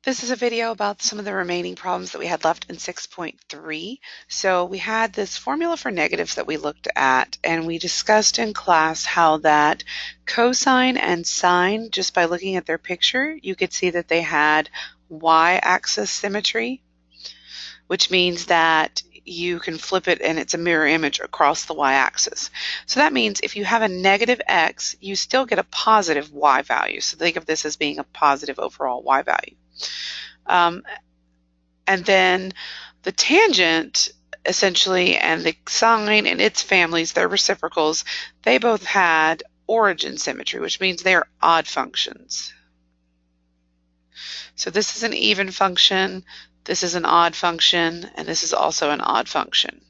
This is a video about some of the remaining problems that we had left in 6.3. So we had this formula for negatives that we looked at, and we discussed in class how that cosine and sine, just by looking at their picture, you could see that they had y-axis symmetry, which means that you can flip it and it's a mirror image across the y-axis. So that means if you have a negative x, you still get a positive y value. So think of this as being a positive overall y value. And then the tangent, essentially, and the sine and its families, their reciprocals, they both had origin symmetry, which means they are odd functions. So this is an even function, this is an odd function, and this is also an odd function.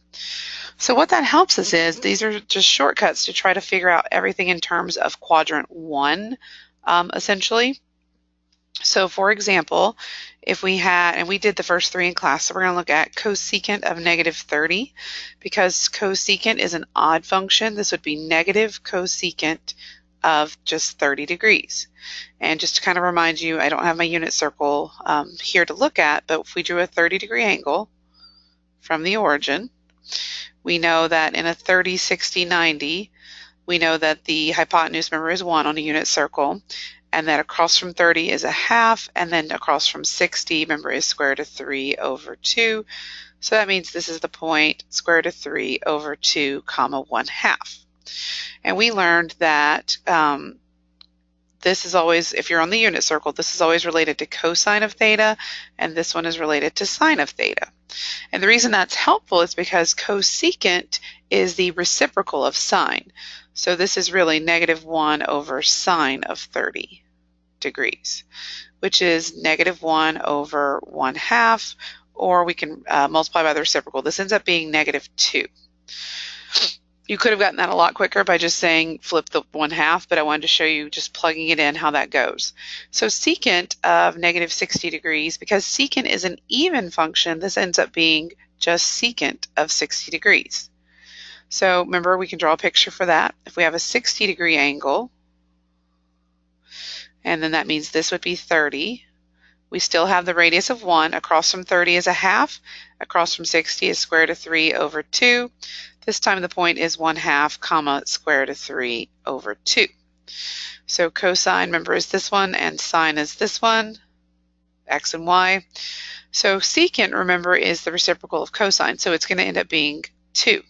So what that helps us is these are just shortcuts to try to figure out everything in terms of quadrant 1, essentially. So for example, if we had, and we did the first 3 in class, so we're going to look at cosecant of negative 30. Because cosecant is an odd function, this would be negative cosecant of just 30 degrees. And just to kind of remind you, I don't have my unit circle here to look at, but if we drew a 30-degree angle from the origin, we know that in a 30, 60, 90, we know that the hypotenuse, remember, is 1 on a unit circle, and that across from 30 is a half, and then across from 60, remember, is square root of 3 over 2. So that means this is the point square root of 3 over 2 comma 1/2. And we learned that this is always, if you're on the unit circle, this is always related to cosine of theta, and this one is related to sine of theta. And the reason that's helpful is because cosecant is the reciprocal of sine. So this is really negative 1 over sine of 30 degrees, which is negative 1 over 1/2, or we can multiply by the reciprocal. This ends up being negative 2. You could have gotten that a lot quicker by just saying flip the 1/2, but I wanted to show you just plugging it in how that goes. So secant of negative 60 degrees, because secant is an even function, this ends up being just secant of 60 degrees. So remember, we can draw a picture for that. If we have a 60-degree angle, and then that means this would be 30, we still have the radius of 1. Across from 30 is a half. Across from 60 is square root of 3 over 2. This time the point is 1/2 comma square root of 3 over 2. So cosine, remember, is this one, and sine is this one, x and y. So secant, remember, is the reciprocal of cosine, so it's going to end up being 2.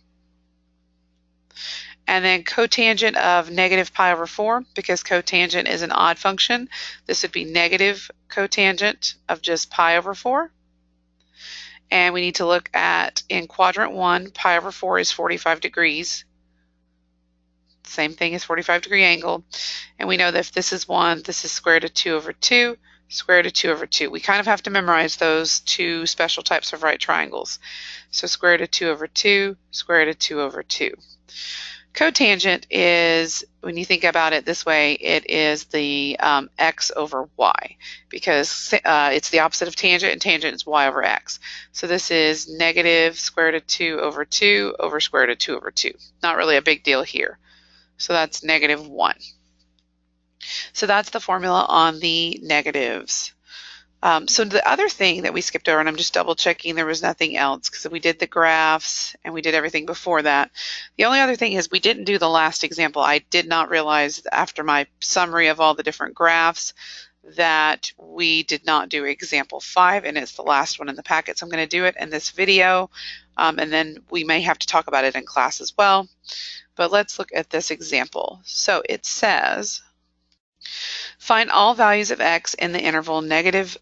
And then cotangent of negative pi over 4, because cotangent is an odd function, this would be negative cotangent of just pi over 4. And we need to look at, in quadrant 1, pi over 4 is 45 degrees. Same thing as 45-degree angle. And we know that if this is 1, this is square root of 2 over 2, square root of 2 over 2. We kind of have to memorize those two special types of right triangles. So square root of 2 over 2, square root of 2 over 2. Cotangent is, when you think about it this way, it is the x over y, because it's the opposite of tangent, and tangent is y over x. So this is negative square root of 2 over 2 over square root of 2 over 2. Not really a big deal here. So that's negative 1. So that's the formula on the negatives. So the other thing that we skipped over, and I'm just double checking there was nothing else, because we did the graphs and we did everything before that. The only other thing is we didn't do the last example. I did not realize after my summary of all the different graphs that we did not do example 5, and it's the last one in the packet. So I'm going to do it in this video, and then we may have to talk about it in class as well. But let's look at this example. So it says, find all values of x in the interval negative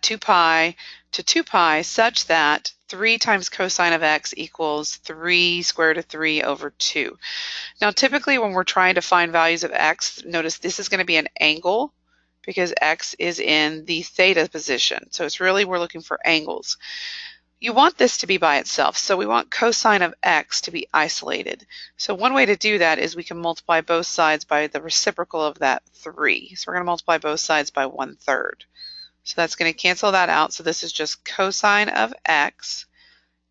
2 pi to 2 pi such that 3 times cosine of x equals 3 square root of 3 over 2. Now typically when we're trying to find values of x, notice this is going to be an angle because x is in the theta position. So it's really, we're looking for angles. You want this to be by itself, so we want cosine of x to be isolated. So one way to do that is we can multiply both sides by the reciprocal of that 3. So we're going to multiply both sides by 1/3. So that's going to cancel that out. So this is just cosine of x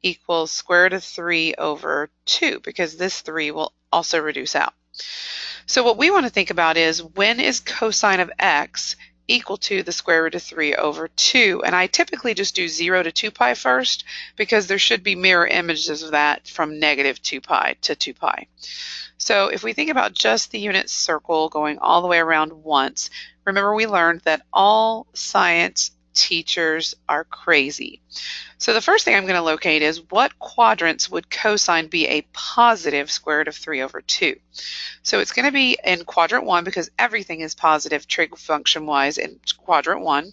equals square root of 3 over 2, because this 3 will also reduce out. So what we want to think about is, when is cosine of x equal to the square root of 3 over 2. And I typically just do 0 to 2 pi first because there should be mirror images of that from negative 2 pi to 2 pi. So if we think about just the unit circle going all the way around once, remember we learned that all science teachers are crazy. So the first thing I'm going to locate is what quadrants would cosine be a positive square root of 3 over 2? So it's going to be in quadrant 1 because everything is positive trig function wise in quadrant 1.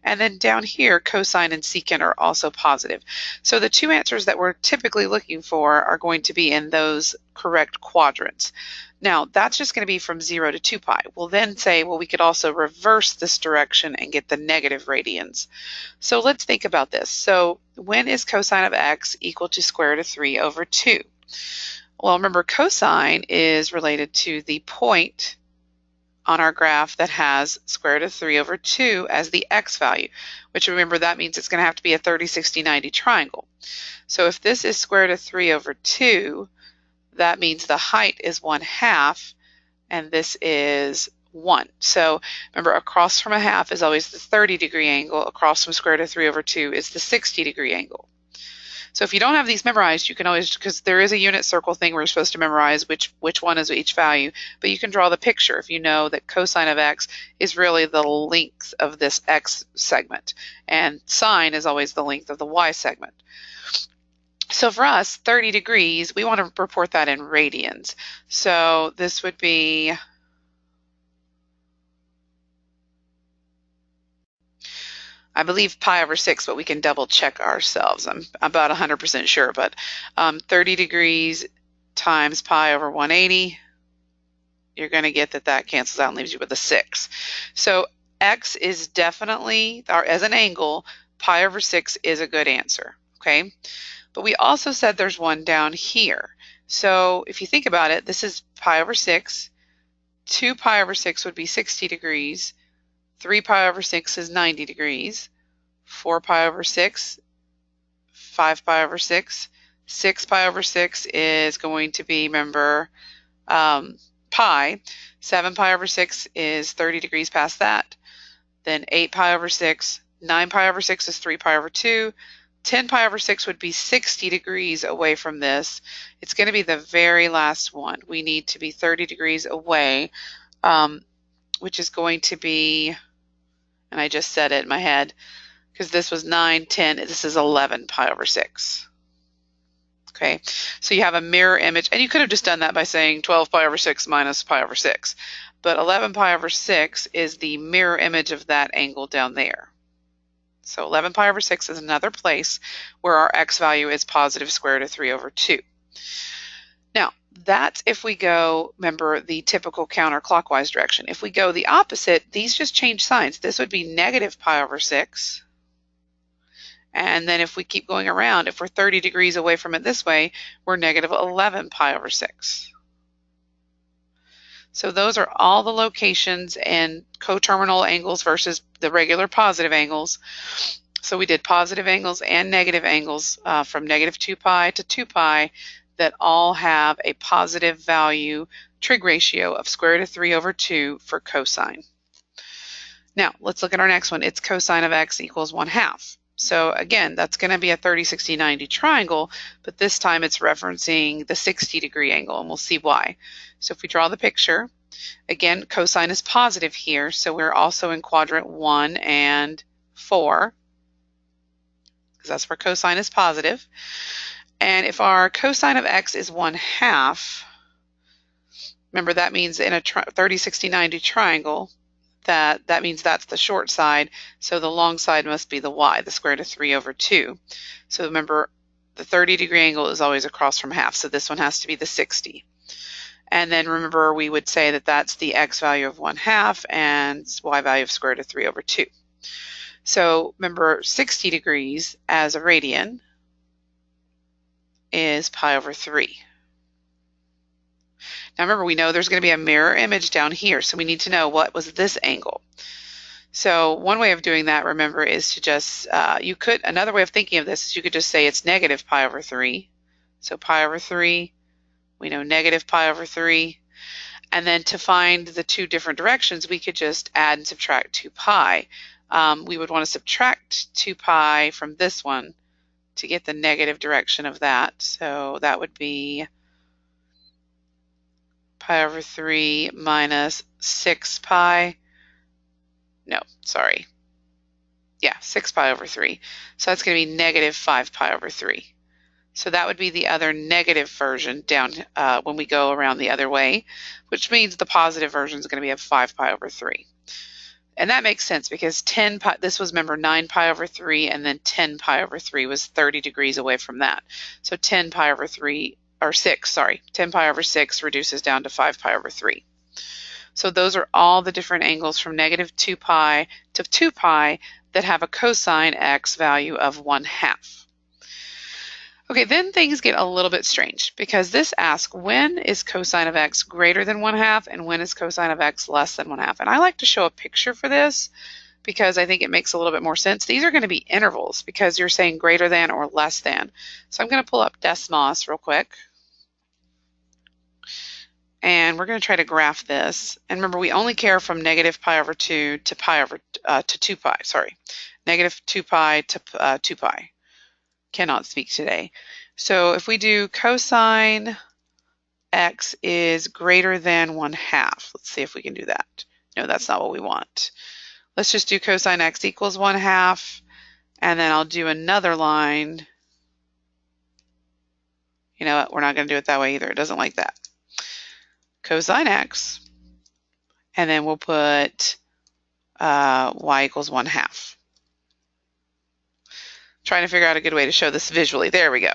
And then down here, cosine and secant are also positive. So the two answers that we're typically looking for are going to be in those correct quadrants. Now, that's just going to be from 0 to 2 pi. We'll then say, well, we could also reverse this direction and get the negative radians. So let's think about this. So when is cosine of x equal to square root of 3 over 2? Well, remember, cosine is related to the point on our graph that has square root of 3 over 2 as the x value, which remember that means it's going to have to be a 30, 60, 90 triangle. So if this is square root of 3 over 2, that means the height is 1/2 and this is 1. So remember, across from a half is always the 30-degree angle. Across from square root of 3 over 2 is the 60-degree angle. So if you don't have these memorized, you can always, because there is a unit circle thing where you're supposed to memorize which one is each value, but you can draw the picture if you know that cosine of x is really the length of this x segment, and sine is always the length of the y segment. So for us, 30 degrees, we want to report that in radians. So this would be I believe pi over 6, but we can double check ourselves. I'm about 100% sure, but 30 degrees times pi over 180, you're going to get that cancels out and leaves you with a 6. So x is definitely, or as an angle, pi over 6 is a good answer, okay? But we also said there's one down here. So if you think about it, this is pi over 6. 2 pi over 6 would be 60 degrees. 3 pi over 6 is 90 degrees. 4 pi over 6, 5 pi over 6. 6 pi over 6 is going to be, remember, pi. 7 pi over 6 is 30 degrees past that. Then 8 pi over 6. 9 pi over 6 is 3 pi over 2. 10 pi over 6 would be 60 degrees away from this. It's going to be the very last one. We need to be 30 degrees away, which is going to be, and I just said it in my head, because this was 9, 10, this is 11 pi over 6. Okay, so you have a mirror image, and you could have just done that by saying 12 pi over 6 minus pi over 6. But 11 pi over 6 is the mirror image of that angle down there. So 11 pi over 6 is another place where our x value is positive square root of 3 over 2. Now, that's if we go, remember, the typical counterclockwise direction. If we go the opposite, these just change signs. This would be negative pi over 6. And then if we keep going around, if we're 30 degrees away from it this way, we're negative 11 pi over 6. So those are all the locations and coterminal angles versus the regular positive angles. So we did positive angles and negative angles from negative 2 pi to 2 pi that all have a positive value trig ratio of square root of 3 over 2 for cosine. Now let's look at our next one. It's cosine of x equals 1/2. So again, that's going to be a 30, 60, 90 triangle, but this time it's referencing the 60-degree angle, and we'll see why. So if we draw the picture, again, cosine is positive here, so we're also in quadrant 1 and 4, because that's where cosine is positive. And if our cosine of x is 1/2, remember that means in a 30, 60, 90 triangle, that means that's the short side, so the long side must be the y, the square root of 3 over 2. So remember, the 30-degree angle is always across from half, so this one has to be the 60. And then remember, we would say that that's the x value of 1/2 and y value of square root of 3 over 2. So remember, 60 degrees as a radian is pi over 3. Now remember, we know there's going to be a mirror image down here, so we need to know what was this angle. So one way of doing that, remember, is to just, another way of thinking of this is you could just say it's negative pi over 3. So pi over 3, we know negative pi over 3. And then to find the two different directions, we could just add and subtract 2 pi. We would want to subtract 2 pi from this one to get the negative direction of that. So that would be pi over 3 minus 6 pi. No, sorry. Yeah, 6 pi over 3. So that's going to be negative 5 pi over 3. So that would be the other negative version down when we go around the other way, which means the positive version is going to be of 5 pi over 3. And that makes sense because 10 pi, this was, remember, 9 pi over 3, and then 10 pi over 3 was 30 degrees away from that. So 10 pi over 3, or 6, sorry, 10 pi over 6 reduces down to 5 pi over 3. So those are all the different angles from negative 2 pi to 2 pi that have a cosine x value of 1/2. Okay, then things get a little bit strange because this asks when is cosine of x greater than 1/2 and when is cosine of x less than 1/2. And I like to show a picture for this because I think it makes a little bit more sense. These are going to be intervals because you're saying greater than or less than. So I'm going to pull up Desmos real quick. And we're going to try to graph this. And remember, we only care from negative pi over 2 to pi over to 2 pi. Sorry, negative 2 pi to 2 pi. Cannot speak today. So if we do cosine x is greater than 1/2, let's see if we can do that. No, that's not what we want. Let's just do cosine x equals 1/2, and then I'll do another line. You know what? We're not going to do it that way either. It doesn't like that. Cosine x, and then we'll put y equals 1/2. Trying to figure out a good way to show this visually. There we go.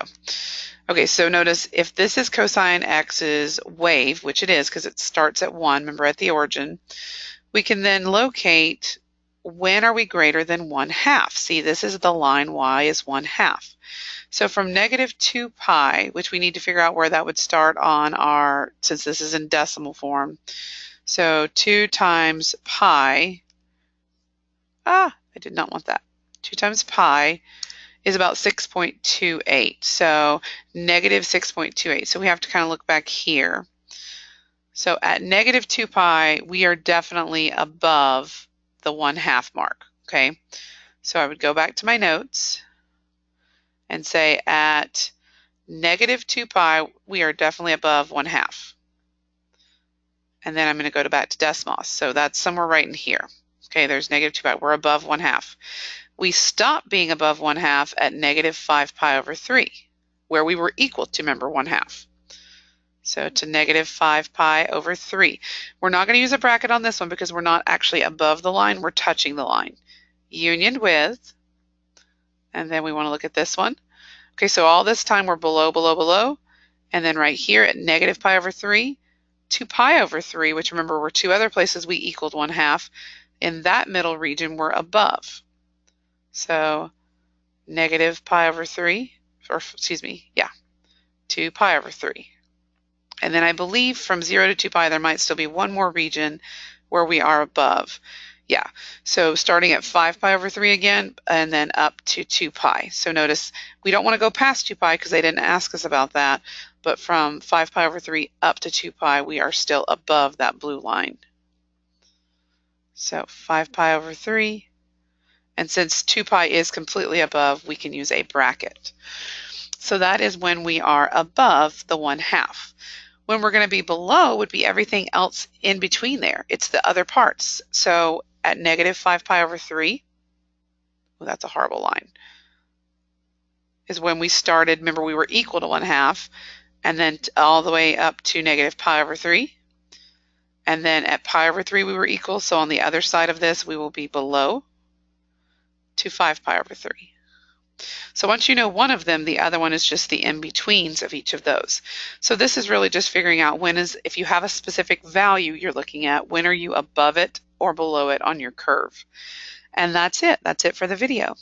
Okay, so notice if this is cosine x's wave, which it is because it starts at 1, remember at the origin, we can then locate when are we greater than 1/2. See, this is the line y is 1/2. So from negative 2 pi, which we need to figure out where that would start on our, since this is in decimal form. So 2 times pi, I did not want that. 2 times pi is about 6.28. So negative 6.28. So we have to kind of look back here. So at negative 2 pi, we are definitely above the 1/2 mark. Okay. So I would go back to my notes and say at negative 2 pi, we are definitely above 1/2. And then I'm going to go back to Desmos. So that's somewhere right in here. Okay, there's negative 2 pi. We're above 1/2. We stop being above 1/2 at negative 5 pi over 3, where we were equal to, remember, 1/2. So to negative 5 pi over 3. We're not going to use a bracket on this one because we're not actually above the line. We're touching the line. Union with, and then we want to look at this one. Okay, so all this time we're below, below, below. And then right here at negative pi over 3, 2 pi over 3, which remember were two other places we equaled 1/2. In that middle region, we're above. So negative pi over 3, or excuse me, yeah, 2 pi over 3. And then I believe from 0 to 2 pi, there might still be one more region where we are above. Yeah, so starting at 5 pi over 3 again, and then up to 2 pi. So notice we don't want to go past 2 pi because they didn't ask us about that, but from 5 pi over 3 up to 2 pi, we are still above that blue line. So 5 pi over 3. And since 2 pi is completely above, we can use a bracket. So that is when we are above the 1/2. When we're going to be below would be everything else in between there. It's the other parts. So at negative 5 pi over 3, well, that's a horrible line, is when we started. Remember, we were equal to 1/2, and then all the way up to negative pi over 3. And then at pi over 3, we were equal. So on the other side of this, we will be below to 5 pi over 3. So once you know one of them, the other one is just the in-betweens of each of those. So this is really just figuring out when is, if you have a specific value you're looking at, when are you above it or below it on your curve. And that's it. That's it for the video.